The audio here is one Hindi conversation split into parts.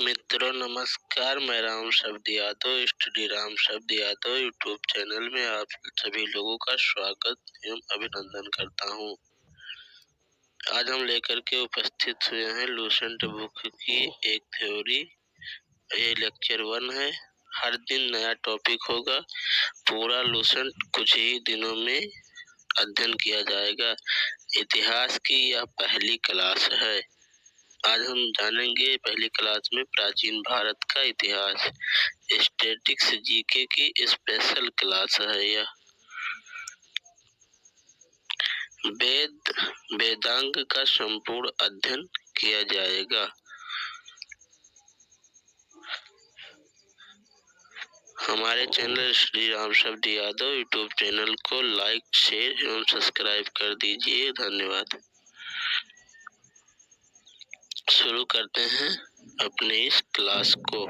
मित्रों नमस्कार, मैं राम शब्द यादव स्टडी राम शब्द यादव यूट्यूब चैनल में आप सभी लोगों का स्वागत एवं अभिनंदन करता हूँ। आज हम लेकर के उपस्थित हुए हैं लूसेंट बुक की एक थ्योरी। ये लेक्चर 1 है। हर दिन नया टॉपिक होगा। पूरा लूसेंट कुछ ही दिनों में अध्ययन किया जाएगा। इतिहास की यह पहली क्लास है। आज हम जानेंगे पहली क्लास में प्राचीन भारत का इतिहास। स्टैटिक्स जीके की स्पेशल क्लास है यह। वेदांग का संपूर्ण अध्ययन किया जाएगा। हमारे चैनल श्री राम शब्द यादव यूट्यूब चैनल को लाइक, शेयर एवं सब्सक्राइब कर दीजिए। धन्यवाद। शुरू करते हैं अपने इस क्लास को।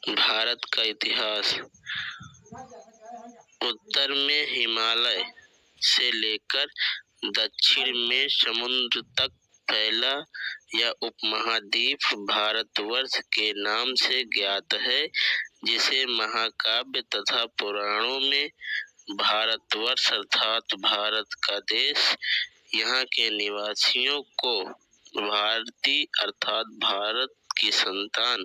भारत का इतिहास। उत्तर में हिमालय से लेकर दक्षिण में समुद्र तक फैला यह उपमहाद्वीप भारतवर्ष के नाम से ज्ञात है, जिसे महाकाव्य तथा पुराणों में भारतवर्ष अर्थात भारत का देश, यहाँ के निवासियों को भारतीय अर्थात भारत की संतान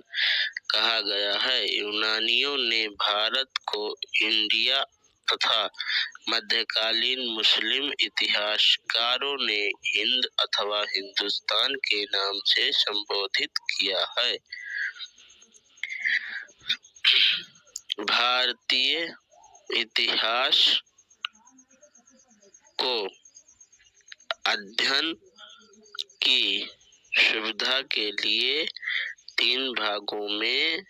कहा गया है। यूनानियों ने भारत को इंडिया तथा मध्यकालीन मुस्लिम इतिहासकारों ने हिंद अथवा हिंदुस्तान के नाम से संबोधित किया है। भारतीय इतिहास को अध्ययन की सुविधा के लिए 3 भागों में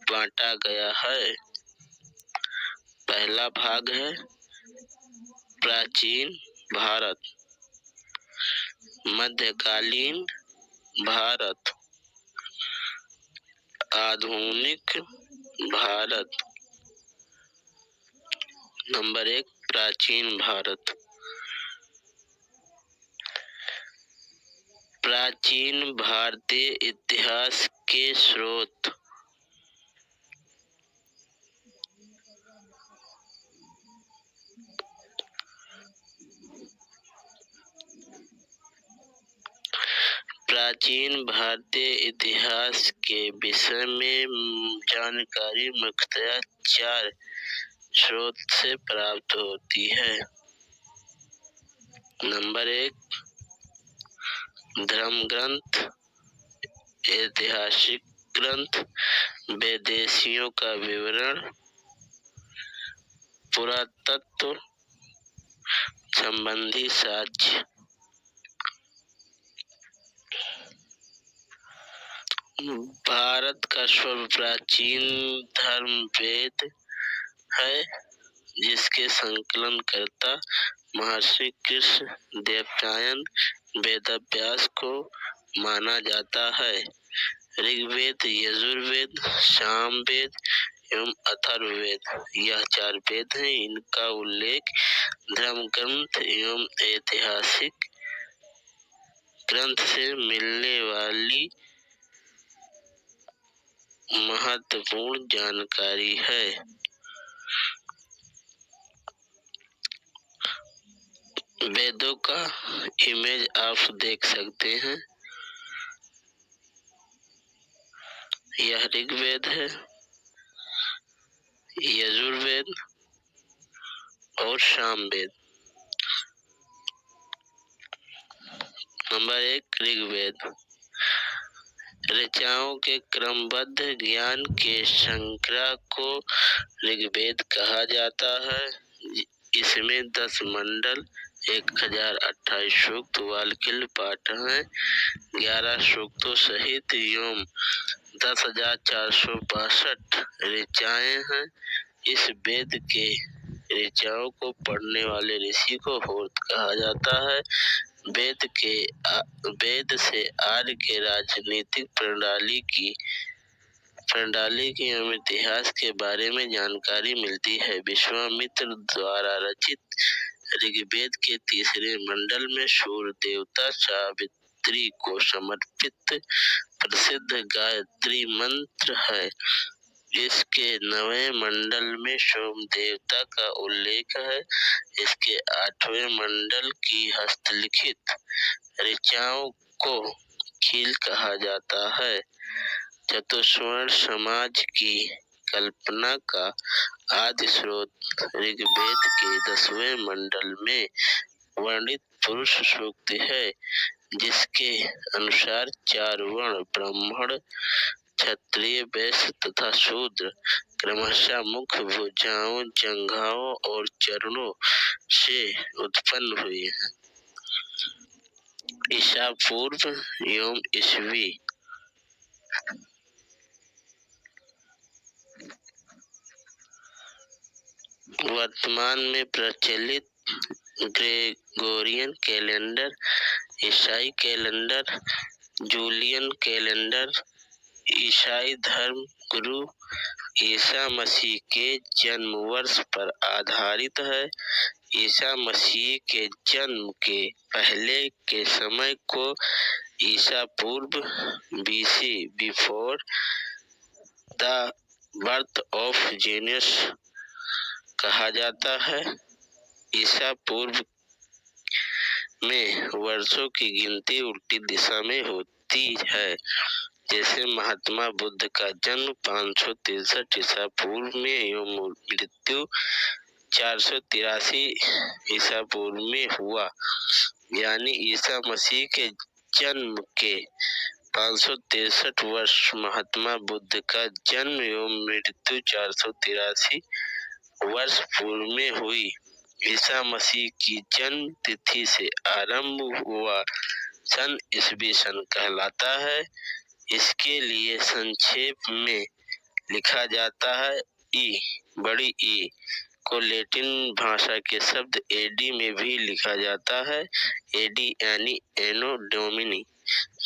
बांटा गया है। पहला भाग है प्राचीन भारत, मध्यकालीन भारत, आधुनिक भारत। नंबर 1 प्राचीन भारत। प्राचीन भारतीय इतिहास के स्रोत। प्राचीन भारतीय इतिहास के विषय में जानकारी मुख्यतः 4 स्रोत से प्राप्त होती है। नंबर 1 धर्म ग्रंथ, ऐतिहासिक ग्रंथ, विदेशियों का विवरण, पुरातत्व संबंधी साक्ष्य। भारत का सर्वप्राचीन धर्म वेद है, जिसके संकलनकर्ता महर्षि कृष्ण देवरायन वेदव्यास को माना जाता है। ऋग्वेद, यजुर्वेद, सामवेद एवं अथर्ववेद यह 4 वेद हैं। इनका उल्लेख धर्म ग्रंथ एवं ऐतिहासिक ग्रंथ से मिलने वाली महत्वपूर्ण जानकारी है। वेदों का इमेज आप देख सकते हैं। यह ऋग्वेद है, यजुर्वेद और सामवेद। नंबर 1 ऋग्वेद। ऋचाओं के क्रमबद्ध ज्ञान के संग्रह को ऋग्वेद कहा जाता है। इसमें 10 मंडल, 1028 सूक्त, वाल्मीकि पाठ हैं। 11 सूक्तों सहित एवं 10,462 ऋचाएं हैं। इस वेद के ऋचाओं को पढ़ने वाले ऋषि को होत कहा जाता है। वेद से आर्य के राजनीतिक प्रणाली की एवं इतिहास के बारे में जानकारी मिलती है। विश्वामित्र द्वारा रचित ऋग्वेद के 3 मंडल में सूर्य देवता गायत्री को समर्पित प्रसिद्ध गायत्री मंत्र है। इसके 9वें मंडल में सोम देवता का उल्लेख है। इसके 8वें मंडल की हस्तलिखित ऋचाओं को खील कहा जाता है। चतुष्वर्ण समाज की कल्पना का आदि स्रोत ऋग्वेद के 10वें मंडल में वर्णित पुरुष सूक्त है, जिसके अनुसार 4 वर्ण ब्राह्मण, क्षत्रिय, वैश्य तथा शूद्र क्रमशः मुख, भुजाओं, जंघाओं और चरणों से उत्पन्न हुए हैं। ईसा पूर्व एवं ईसवी वर्तमान में प्रचलित ग्रेगोरियन कैलेंडर, ईसाई कैलेंडर, जूलियन कैलेंडर ईसाई धर्म गुरु ईसा मसीह के जन्म वर्ष पर आधारित है। ईसा मसीह के जन्म के पहले के समय को ईसा पूर्व BC, before the birth of Jesus कहा जाता है। ईसा पूर्व में वर्षों की गिनती उल्टी दिशा में होती है। जैसे महात्मा बुद्ध का जन्म 563 ईसा पूर्व में एवं मृत्यु 483 ईसा पूर्व में हुआ, यानी ईसा मसीह के जन्म के 563 वर्ष महात्मा बुद्ध का जन्म एवं मृत्यु 483 वर्ष पूर्व में हुई। ईसा मसीह की जन्म तिथि से आरंभ हुआ सन ईसवी सन कहलाता है। इसके लिए संक्षेप में लिखा जाता है। बड़ी ई को लैटिन भाषा के शब्द एडी में भी लिखा जाता है। एडी यानी एनो डोमिनी,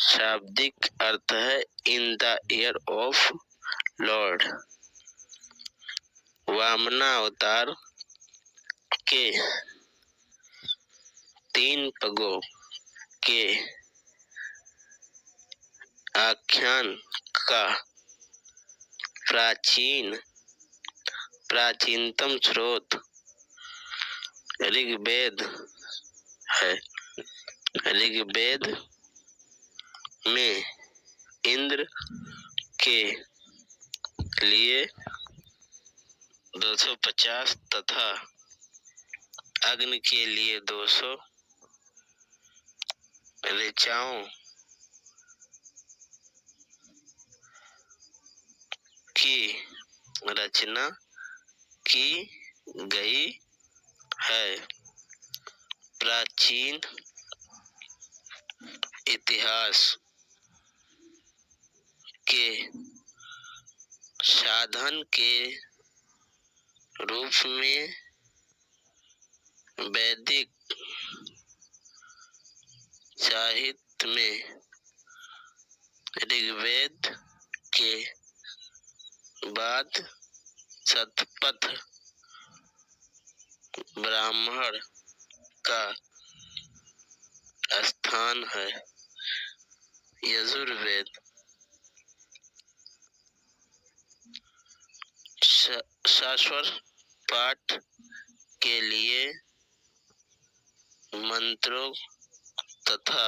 शाब्दिक अर्थ है in the year of lord. Vamana अवतार के 3 पगों के आख्यान का प्राचीनतम स्रोत ऋग्वेद है। ऋग्वेद में इंद्र के लिए 250 तथा अग्नि के लिए 200 ऋचाओं की रचना की गई है। प्राचीन इतिहास के साधन के रूप में वैदिक साहित्य में ऋग्वेद के बाद शतपथ ब्राह्मण का स्थान है। यजुर्वेद शाश्वत पाठ के लिए मंत्रों तथा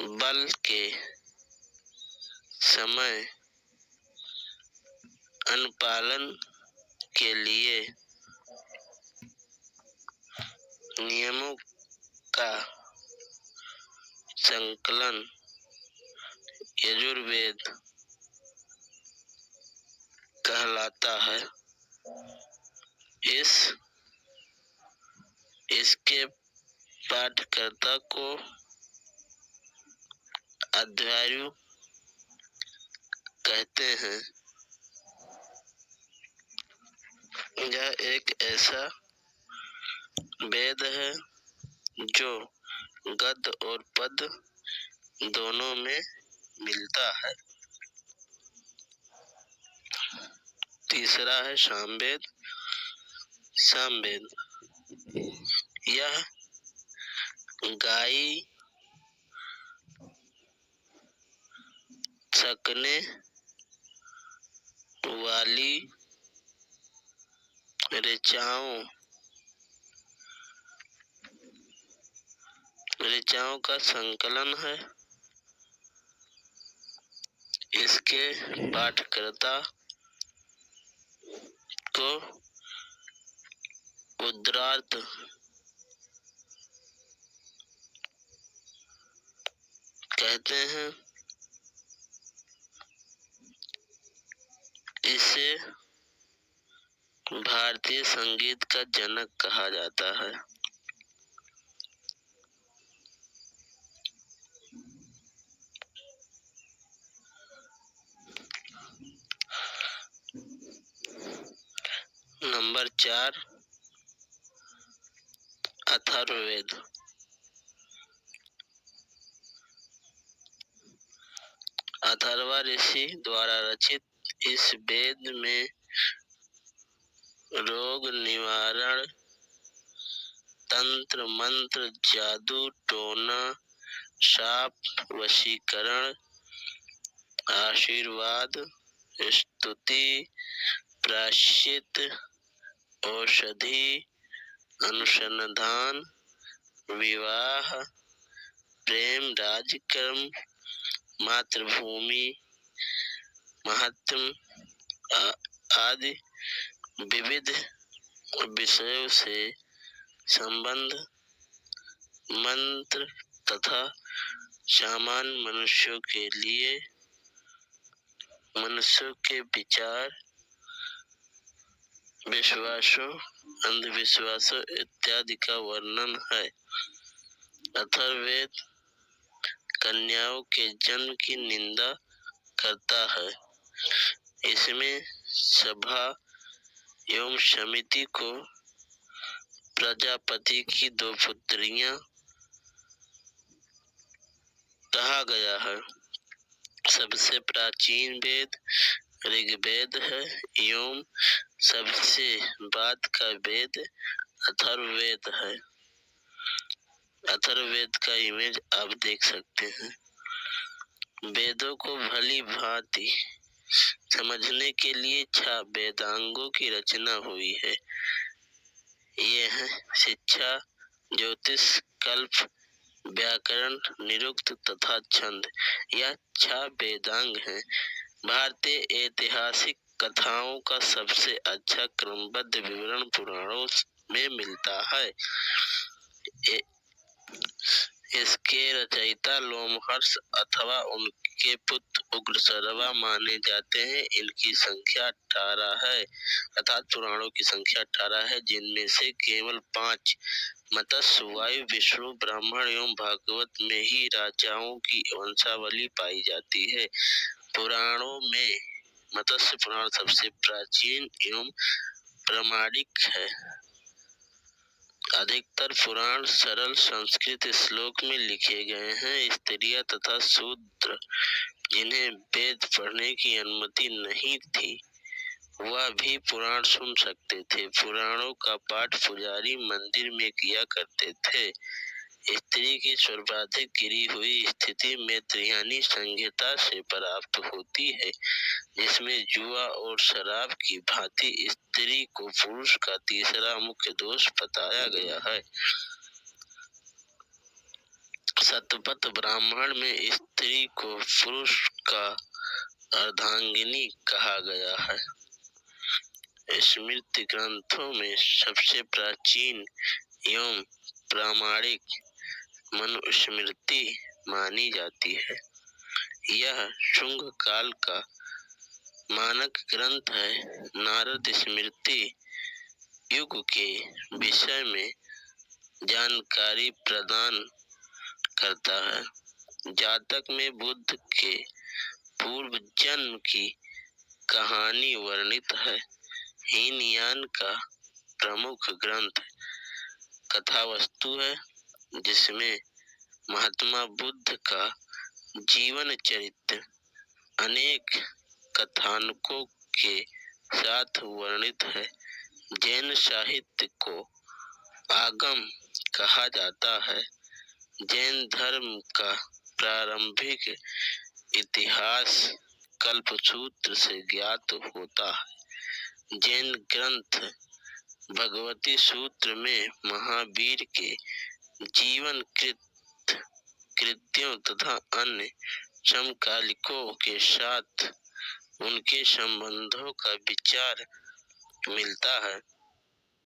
बल के समय अनुपालन के लिए नियमों का संकलन यजुर्वेद कहलाता है। इसके पाठकर्ता को अध्वर्यु कहते हैं। यह एक ऐसा वेद है जो गद्य और पद्य दोनों में मिलता है। तीसरा है सामवेद। सामवेद यह गायी सकने वाली ऋचाओं का संकलन है। इसके पाठकर्ता को उद्गार कहते हैं। इसे भारतीय संगीत का जनक कहा जाता है। नंबर 4, अथर्ववेद। अथर्वा ऋषि द्वारा रचित इस वेद में रोग निवारण, तंत्र मंत्र, जादू टोना, शाप, वशीकरण, आशीर्वाद, स्तुति, प्रायश्चित, औषधि, अनुसंधान, विवाह, प्रेम, राजक्रम, मातृभूमि, महात्म आदि विविध विषयों से संबंध मंत्र तथा सामान्य मनुष्यों के विचार, विश्वासों, अंधविश्वासों इत्यादि का वर्णन है। अथर्ववेद कन्याओं के जन्म की निंदा करता है। इसमें सभा एवं समिति को प्रजापति की 2 पुत्रियां कहा गया है। सबसे प्राचीन वेद ऋग्वेद है एवं सबसे बाद का वेद अथर्ववेद है। अथर्ववेद का इमेज आप देख सकते हैं। वेदों को भली भांति समझने के लिए 6 वेदांगों की रचना हुई है। ये है शिक्षा, ज्योतिष, कल्प, व्याकरण, निरुक्त तथा छंद। यह 6 वेदांग हैं। भारतीय ऐतिहासिक कथाओं का सबसे अच्छा क्रमबद्ध विवरण पुराणों में मिलता है। इसके रचयिता लोमहर्ष अथवा उनके पुत्र उग्रश्रवा माने जाते हैं। इनकी संख्या 18 है, अर्थात पुराणों की संख्या 18 है, जिनमें से केवल 5 मत्स्य, वायु, विष्णु, ब्राह्मण एवं भागवत में ही राजाओं की वंशावली पाई जाती है। पुराणों में मत्स्य पुराण सबसे प्राचीन एवं प्रामाणिक है। अधिकतर पुराण सरल संस्कृत श्लोक में लिखे गए हैं। स्त्रियां तथा शूद्र जिन्हें वेद पढ़ने की अनुमति नहीं थी, वह भी पुराण सुन सकते थे। पुराणों का पाठ पुजारी मंदिर में किया करते थे। स्त्री की सर्वाधिक गिरी हुई स्थिति में त्रियानी संहिता से प्राप्त होती है, जिसमें जुआ और शराब की भांति स्त्री को पुरुष का तीसरा मुख्य दोष बताया गया है। शतपथ ब्राह्मण में स्त्री को पुरुष का अर्धांगिनी कहा गया है। स्मृति ग्रंथों में सबसे प्राचीन एवं प्रामाणिक मनुस्मृति मानी जाती है। यह शुंग काल का मानक ग्रंथ है। नारद स्मृति युग के विषय में जानकारी प्रदान करता है। जातक में बुद्ध के पूर्व जन्म की कहानी वर्णित है। हीनयान का प्रमुख ग्रंथ कथावस्तु है, जिसमें महात्मा बुद्ध का जीवन चरित्र अनेक कथानकों के साथ वर्णित है। जैन साहित्य को आगम कहा जाता है। जैन धर्म का प्रारंभिक इतिहास कल्पसूत्र से ज्ञात होता है। जैन ग्रंथ भगवती सूत्र में महावीर के जीवन कृत्यों तथा अन्य समकालिकों के साथ उनके संबंधों का विचार मिलता है।